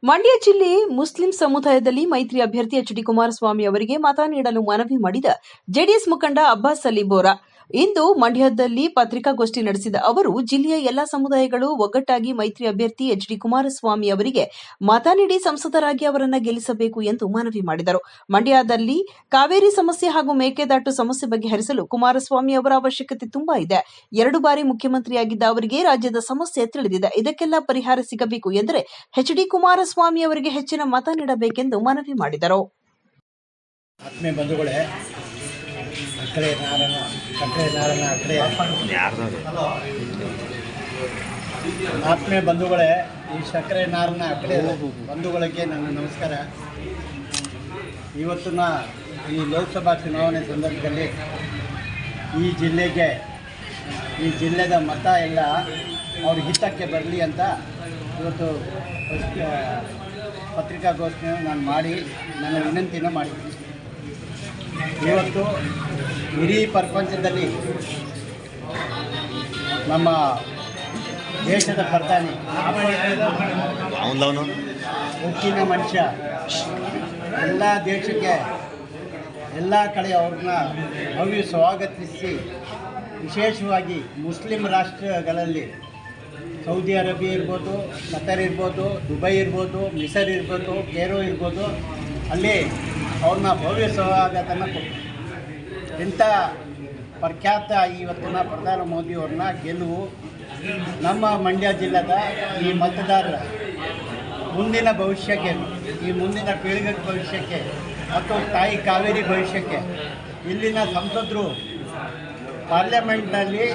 ಮಂಡ್ಯ ಜಿಲ್ಲೆ ಮುಸ್ಲಿಂ ಸಮುದಾಯದಲ್ಲಿ ಮೈತ್ರಿ ಅಭ್ಯರ್ಥಿ ಎಚ್.ಡಿ. ಕುಮಾರಸ್ವಾಮಿ ಅವರಿಗೆ ಮತ ನೀಡಲು ಮನವಿ ಮಾಡಿದ ಜೆಡಿಎಸ್ ಮುಖಂಡ ಅಬ್ಬಾಸ್ ಅಲಿ ಬೋರಾ ಇಂದು ಮಂಡ್ಯದಲ್ಲಿ ಪತ್ರಿಕಾಗೋಷ್ಠಿ ನಡೆಸಿದ ಅವರು, ಜಿಲ್ಲೆಯ ಎಲ್ಲಾ ಸಮುದಾಯಗಳು ಒಗ್ಗಟ್ಟಾಗಿ ಮೈತ್ರಿ ಅಭ್ಯರ್ಥಿ ಎಚ್.ಡಿ. ಕುಮಾರಸ್ವಾಮಿ ಅವರಿಗೆ ಮತ ನೀಡಿ ಸಂಸದರಾಗಿ ಅವರನ್ನು ಗೆಲ್ಲಿಸಬೇಕು ಎಂದು ಮನವಿ ಮಾಡಿದರು. ಮಂಡ್ಯದಲ್ಲಿ ಕಾವೇರಿ ಸಮಸ್ಯೆ ಹಾಗೂ ಮೇಕೆದಾಟು ಸಮಸ್ಯೆ ಬಗೆಹರಿಸಲು ಕುಮಾರಸ್ವಾಮಿ ಅವರ ಅವಶ್ಯಕತೆ ತುಂಬಾ ಇದೆ. 2 ಬಾರಿ ಮುಖ್ಯಮಂತ್ರಿಯಾಗಿದ್ದ ಅವರಿಗೆ ರಾಜ್ಯದ ಸಮಸ್ಯೆ ತಿಳಿದಿದೆ. ಇದಕ್ಕೆಲ್ಲ ಪರಿಹಾರ ಸಿಗಬೇಕು ಎಂದರೆ ಎಚ್.ಡಿ. ಕುಮಾರಸ್ವಾಮಿ ಅವರಿಗೆ ಹೆಚ್ಚಿನ ಮತ ನೀಡಬೇಕೆಂದು ಮನವಿ ಮಾಡಿದರು. ಆತ್ಮೀಯ ಬಂಧುಗಳೇ, ಈ ಸಕ್ಕರೆ ನಾರಿನ ಅಕ್ಕರೆ ಬಂಧುಗಳಿಗೆ ನನ್ನ ನಮಸ್ಕಾರ. ಇವತ್ತಿನ ಈ ಲೋಕಸಭಾ ಚುನಾವಣೆ ಸಂದರ್ಭದಲ್ಲಿ ಈ ಜಿಲ್ಲೆದ ಮತ ಎಲ್ಲ ಅವ್ರ ಹಿತಕ್ಕೆ ಬರಲಿ ಅಂತ ಇವತ್ತು ಪತ್ರಿಕಾಗೋಷ್ಠಿಯನ್ನು ನಾನು ಮಾಡಿ ನನ್ನ ವಿನಂತಿನ ಮಾಡಿದ್ದೀನಿ. ಇವತ್ತು ಇಡೀ ಪ್ರಪಂಚದಲ್ಲಿ ನಮ್ಮ ದೇಶದ ಪ್ರಧಾನಿ ಉಕ್ಕಿನ ಮನುಷ್ಯ ಎಲ್ಲ ದೇಶಕ್ಕೆ ಎಲ್ಲ ಕಡೆ ಅವ್ರನ್ನ ಭವ್ಯ ಸ್ವಾಗತಿಸಿ, ವಿಶೇಷವಾಗಿ ಮುಸ್ಲಿಂ ರಾಷ್ಟ್ರಗಳಲ್ಲಿ ಸೌದಿ ಅರೇಬಿಯಾ ಇರ್ಬೋದು, ಕತರ್ ಇರ್ಬೋದು, ದುಬೈ ಇರ್ಬೋದು, ಮಿಸರ್ ಇರ್ಬೋದು, ಕೇರೋ ಇರ್ಬೋದು, ಅಲ್ಲಿ ಅವ್ರನ್ನ ಭವ್ಯ ಸ್ವಾಗತನ ಕೊಟ್ಟು ಇಂಥ ಪ್ರಖ್ಯಾತ ಇವತ್ತಿನ ಪ್ರಧಾನಿ ಮೋದಿಯವ್ರನ್ನ ಗೆಲುವು ನಮ್ಮ ಮಂಡ್ಯ ಜಿಲ್ಲೆದ ಈ ಮತದಾರರ ಮುಂದಿನ ಭವಿಷ್ಯಕ್ಕೆ, ಈ ಮುಂದಿನ ಪೀಳಿಗೆ ಭವಿಷ್ಯಕ್ಕೆ ಮತ್ತು ತಾಯಿ ಕಾವೇರಿ ಭವಿಷ್ಯಕ್ಕೆ ಇಲ್ಲಿನ ಸಂಸದರು ಪಾರ್ಲಿಮೆಂಟ್ನಲ್ಲಿ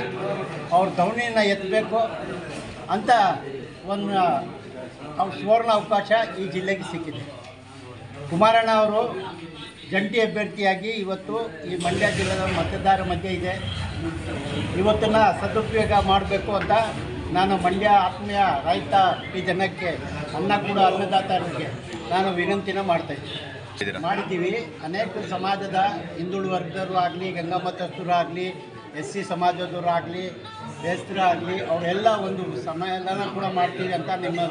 ಅವ್ರ ಧ್ವನಿಯನ್ನು ಎತ್ತಬೇಕು ಅಂತ ಒಂದು ಸುವರ್ಣ ಅವಕಾಶ ಈ ಜಿಲ್ಲೆಗೆ ಸಿಕ್ಕಿದೆ. ಕುಮಾರಣ್ಣ ಅವರು ಜಂಟಿ ಅಭ್ಯರ್ಥಿಯಾಗಿ ಇವತ್ತು ಈ ಮಂಡ್ಯ ಜಿಲ್ಲೆಯ ಮತದಾರರ ಮಧ್ಯೆ ಇದೆ. ಇವತ್ತನ್ನು ಸದುಪಯೋಗ ಮಾಡಬೇಕು ಅಂತ ನಾನು ಮಂಡ್ಯ ಆತ್ಮೀಯ ರೈತ ಈ ಜನಕ್ಕೆ, ಅನ್ನದಾತರಿಗೆ ನಾನು ವಿನಂತಿನ ಮಾಡಿದ್ದೀವಿ. ಅನೇಕ ಸಮಾಜದ ಹಿಂದುಳಿದ ವರ್ಗದವರು ಆಗಲಿ, ಗಂಗಾಮತಸ್ಥರು ಆಗಲಿ, SC ಸಮಾಜದವರು ಆಗಲಿ, ಬೇಸ್ತರು ಆಗಲಿ, ಅವರೆಲ್ಲ ಒಂದು ಸಮ್ಮೇಳನ ಕೂಡ ಮಾಡ್ತೀವಿ ಅಂತ ನಿಮ್ಮ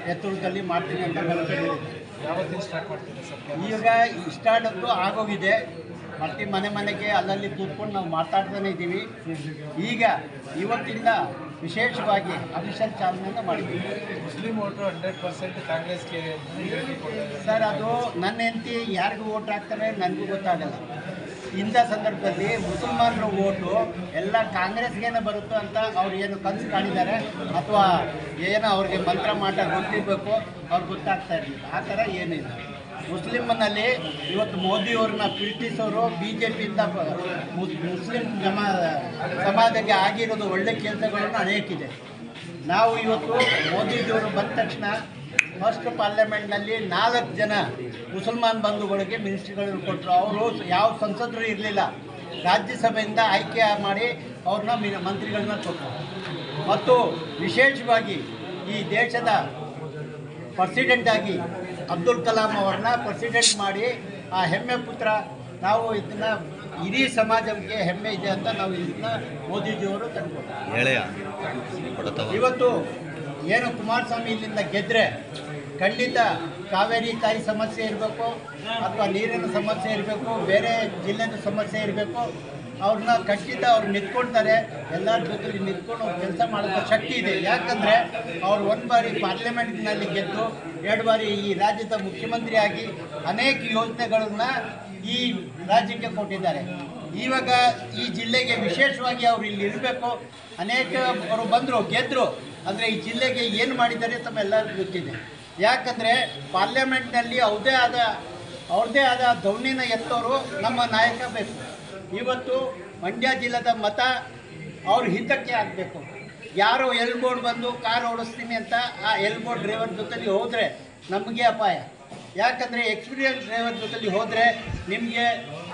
ನೇತೃತ್ವದಲ್ಲಿ ಮಾಡ್ತೀನಿ ಅಂತ ಈಗ ಸ್ಟಾರ್ಟ್ ಅಂತೂ ಆಗೋಗಿದೆ. ಪ್ರತಿ ಮನೆಗೆ ಅಲ್ಲಲ್ಲಿ ಕೂತ್ಕೊಂಡು ನಾವು ಮಾತಾಡ್ತಾನೆ ಇದ್ದೀವಿ. ಈಗ ಇವತ್ತಿಂದ ವಿಶೇಷವಾಗಿ ಅಫಿಷಿಯಲ್ ಚಾಲನೆಯನ್ನು ಮಾಡಿದ್ದೀವಿ. ಮುಸ್ಲಿಂ ವೋಟು 100% ಕಾಂಗ್ರೆಸ್ಗೆ ಸರ್, ಅದು ನನ್ನ ಹೆಂಡತಿ ಯಾರಿಗೂ ವೋಟ್ ಹಾಕ್ತಾರೆ ನನಗೂ ಗೊತ್ತಾಗಲ್ಲ. ಇಂಥ ಸಂದರ್ಭದಲ್ಲಿ ಮುಸಲ್ಮಾನರ ವೋಟು ಎಲ್ಲ ಕಾಂಗ್ರೆಸ್ಗೇನೆ ಬರುತ್ತೋ ಅಂತ ಅವ್ರು ಏನು ಕನಸು ಕಾಣಿದ್ದಾರೆ, ಅಥವಾ ಏನೋ ಅವ್ರಿಗೆ ಮಂತ್ರ ಮಾಟ ಗೊತ್ತಿರಬೇಕು, ಅವ್ರಿಗೆ ಗೊತ್ತಾಗ್ತಾ ಇರಲಿಲ್ಲ. ಆ ಥರ ಏನಿಲ್ಲ. ಮುಸ್ಲಿಮನಲ್ಲಿ ಇವತ್ತು ಮೋದಿಯವ್ರನ್ನ ಪ್ರೀತಿಸೋರು BJPಯಿಂದ ಮುಸ್ಲಿಂ ಸಮಾಜಕ್ಕೆ ಆಗಿರೋದು ಒಳ್ಳೆ ಕೆಲಸಗಳನ್ನು ಅನೇಕಿದೆ. ನಾವು ಇವತ್ತು ಮೋದಿಜಿಯವರು ಬಂದ ತಕ್ಷಣ ಫಸ್ಟ್ ಪಾರ್ಲಿಮೆಂಟ್ನಲ್ಲಿ 4 ಜನ ಮುಸಲ್ಮಾನ್ ಬಂಧುಗಳಿಗೆ ಮಿನಿಸ್ಟ್ರಿಗಳನ್ನು ಕೊಟ್ಟರು. ಅವರು ಯಾವ ಸಂಸದರು ಇರಲಿಲ್ಲ, ರಾಜ್ಯಸಭೆಯಿಂದ ಆಯ್ಕೆ ಮಾಡಿ ಅವ್ರನ್ನ ಮಂತ್ರಿಗಳನ್ನ ಕೊಟ್ಟರು. ಮತ್ತು ವಿಶೇಷವಾಗಿ ಈ ದೇಶದ ಪ್ರೆಸಿಡೆಂಟಾಗಿ ಅಬ್ದುಲ್ ಕಲಾಂ ಅವ್ರನ್ನ ಪ್ರೆಸಿಡೆಂಟ್ ಮಾಡಿ ಆ ಹೆಮ್ಮೆ ಪುತ್ರ, ನಾವು ಇದನ್ನು ಇಡೀ ಸಮಾಜಕ್ಕೆ ಹೆಮ್ಮೆ ಇದೆ ಅಂತ ನಾವು ಇದನ್ನ ಮೋದಿಜಿಯವರು ತಂದುಕೊಡ್ತಾರೆ. ಇವತ್ತು ಏನು ಕುಮಾರಸ್ವಾಮಿ ಇಲ್ಲಿಂದ ಗೆದ್ದರೆ ಖಂಡಿತ ಕಾವೇರಿ ತಾಯಿ ಸಮಸ್ಯೆ ಇರಬೇಕು, ಅಥವಾ ನೀರಿನ ಸಮಸ್ಯೆ ಇರಬೇಕು, ಬೇರೆ ಜಿಲ್ಲೆದ ಸಮಸ್ಯೆ ಇರಬೇಕು, ಅವ್ರನ್ನ ಖಂಡಿತ ಅವ್ರು ನಿಂತ್ಕೊಳ್ತಾರೆ. ಎಲ್ಲರ ಜೊತೆಲಿ ನಿಂತ್ಕೊಂಡು ಅವ್ರು ಕೆಲಸ ಮಾಡೋದು ಶಕ್ತಿ ಇದೆ. ಯಾಕಂದರೆ ಅವ್ರು 1 ಬಾರಿ ಪಾರ್ಲಿಮೆಂಟ್ನಲ್ಲಿ ಗೆದ್ದು 2 ಬಾರಿ ಈ ರಾಜ್ಯದ ಮುಖ್ಯಮಂತ್ರಿಯಾಗಿ ಅನೇಕ ಯೋಜನೆಗಳನ್ನು ಈ ರಾಜ್ಯಕ್ಕೆ ಕೊಟ್ಟಿದ್ದಾರೆ. ಇವಾಗ ಈ ಜಿಲ್ಲೆಗೆ ವಿಶೇಷವಾಗಿ ಅವರು ಇಲ್ಲಿ ಇರಬೇಕು. ಅನೇಕ ಅವರು ಬಂದರು, ಗೆದ್ದರು, ಅಂದರೆ ಈ ಜಿಲ್ಲೆಗೆ ಏನು ಮಾಡಿದ್ದಾರೆ ತಮ್ಮೆಲ್ಲರಿಗೂ ಗೊತ್ತಿದೆ. ಯಾಕಂದರೆ ಪಾರ್ಲಿಮೆಂಟ್ನಲ್ಲಿ ಅವ್ರದ್ದೇ ಆದ ಧ್ವನಿನ ಎತ್ತೋರು ನಮ್ಮ ನಾಯಕ ಬೇಕು. ಇವತ್ತು ಮಂಡ್ಯ ಜಿಲ್ಲೆದ ಮತ ಅವ್ರ ಹಿತಕ್ಕೆ ಆಗಬೇಕು. ಯಾರೋ ಎಲ್ಬೋರ್ಡ್ ಬಂದು ಕಾರ್ ಓಡಿಸ್ತೀನಿ ಅಂತ ಆ ಎಲ್ಬೋರ್ಡ್ ಡ್ರೈವರ್ ಜೊತೆಲಿ ಹೋದರೆ ನಮಗೆ ಅಪಾಯ. ಯಾಕಂದರೆ ಎಕ್ಸ್ಪೀರಿಯನ್ಸ್ ಡ್ರೈವರ್ ಜೊತೆಲಿ ಹೋದರೆ ನಿಮಗೆ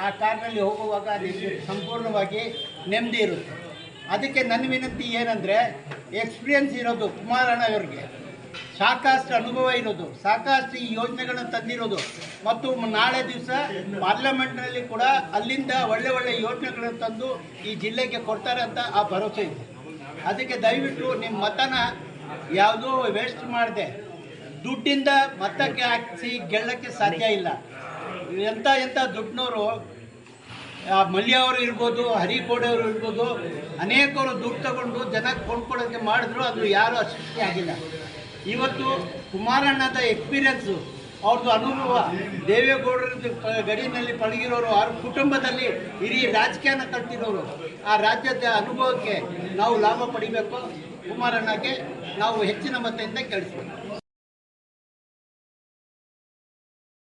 ಆ ಕಾರ್ನಲ್ಲಿ ಹೋಗುವಾಗ ನಿಮಗೆ ಸಂಪೂರ್ಣವಾಗಿ ನೆಮ್ಮದಿ ಇರುತ್ತೆ. ಅದಕ್ಕೆ ನನ್ನ ವಿನಂತಿ ಏನಂದರೆ, ಎಕ್ಸ್ಪೀರಿಯನ್ಸ್ ಇರೋದು ಕುಮಾರಣ್ಣವ್ರಿಗೆ, ಸಾಕಷ್ಟು ಅನುಭವ ಇರೋದು, ಸಾಕಷ್ಟು ಈ ಯೋಜನೆಗಳನ್ನು ತಂದಿರೋದು, ಮತ್ತು ನಾಳೆ ದಿವಸ ಪಾರ್ಲಿಮೆಂಟ್ನಲ್ಲಿ ಕೂಡ ಅಲ್ಲಿಂದ ಒಳ್ಳೆ ಯೋಜನೆಗಳನ್ನು ತಂದು ಈ ಜಿಲ್ಲೆಗೆ ಕೊಡ್ತಾರೆ ಅಂತ ಆ ಭರವಸೆ ಇದೆ. ಅದಕ್ಕೆ ದಯವಿಟ್ಟು ನಿಮ್ಮ ಮತನ ಯಾವುದೋ ವೇಸ್ಟ್ ಮಾಡದೆ ದುಡ್ಡಿಂದ ಮತಕ್ಕೆ ಹಾಕಿಸಿ ಗೆಲ್ಲಕ್ಕೆ ಸಾಧ್ಯ ಇಲ್ಲ. ಎಂಥ ದುಡ್ಡಿನವರು ಮಲ್ಯ ಅವರು ಇರ್ಬೋದು, ಹರಿಕೋಡೆ ಅವರು ಇರ್ಬೋದು, ಅನೇಕರು ದುಡ್ಡು ತಗೊಂಡು ಜನಕ್ಕೆ ಕೊಂಡ್ಕೊಳ್ಳೋಕ್ಕೆ ಮಾಡಿದ್ರು, ಅದು ಯಾರೂ ಅಶಕ್ತಿ ಆಗಿಲ್ಲ. ಇವತ್ತು ಕುಮಾರಣ್ಣದ ಎಕ್ಸ್ಪೀರಿಯನ್ಸು, ಅವ್ರದ್ದು ಅನುಭವ, ದೇವೇಗೌಡರ ಗಡಿನಲ್ಲಿ ಪಳಗಿರೋರು, ಅವ್ರ ಕುಟುಂಬದಲ್ಲಿ ಹಿರಿಯ ರಾಜಕೀಯನ ಕಲ್ತಿರೋರು, ಆ ರಾಜ್ಯದ ಅನುಭವಕ್ಕೆ ನಾವು ಲಾಭ ಪಡಿಬೇಕು. ಕುಮಾರಣ್ಣಗೆ ನಾವು ಹೆಚ್ಚಿನ ಮತದಿಂದ ಕೇಳಿಸ್ಬೇಕು.